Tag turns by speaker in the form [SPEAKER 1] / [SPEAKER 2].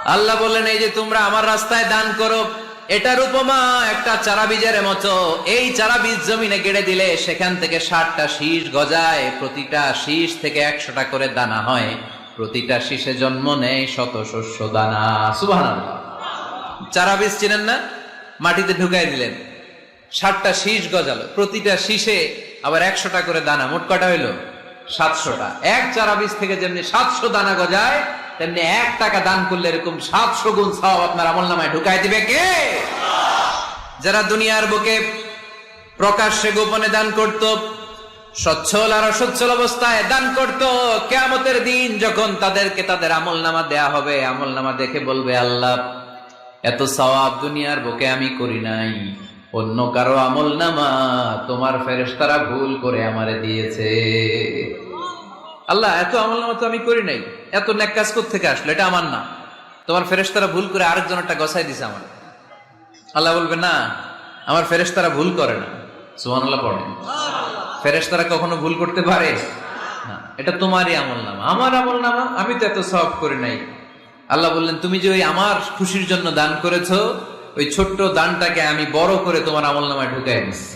[SPEAKER 1] আল্লাহ বললেন, এই যে তোমরা আমার রাস্তায় দান করো, এটার উপমা একটা চারা বীজের মতো। এই চারা বীজ জমিনে গেড়ে দিলে সেখান থেকে 60টা শীষ গজায়, প্রতিটা শীষ থেকে 100টা করে দানা হয়, প্রতিটা শীষে জন্ম নেয় শত শস্য দানা। সুবহানাল্লাহ। চারা বীজ চিনেন না? মাটিতে ঢুকাই দিলেন, 60টা শীষ গজালো, প্রতিটা শীষে আবার 100টা করে দানা, মোট কটা হইলো? 700টা। এক চারা বীজ থেকে যেমনি 700 দানা গজায়, তেমনি 1 টাকা দান করলে এরকম 700 গুণ সওয়াব আপনার আমলনামায় ঢুকাই দিবে কে? যারা দুনিয়ার বুকে প্রকাশ্যে গোপনে দান করত, সচ্ছল আর অসচ্ছল অবস্থায় দান করত, কিয়ামতের দিন যখন তাদেরকে তাদের আমলনামা দেয়া হবে, আমলনামা দেখে বলবে, আল্লাহ এত সওয়াব দুনিয়ার বুকে আমি করি নাই, অন্য কারো আমলনামা তোমার ফেরেশতারা ভুল করে আমারে দিয়েছে। আল্লাহ এত আমলনামা তো আমি করি নাই, এত নেক কাজ কোত্থেকে আসলো? এটা আমার না, তোমার ফেরেশতারা ভুল করে আরেকজনেরটা গছাই দিছে আমার। আল্লাহ বলবে, না, আমার ফেরেশতারা ভুল করে না। সুবহানাল্লাহ পড়েন। ফেরেশতারা কখনো ভুল করতে পারে না, এটা তোমারই আমলনামা। আমার আমলনামা, আমি তো এত সওয়াব করি নাই। আল্লাহ বললেন, তুমি যে ওই আমার খুশির জন্য দান করেছো, ওই ছোট্ট দানটাকে আমি বড় করে তোমার আমলনামায় ঢুকাই দিচ্ছি।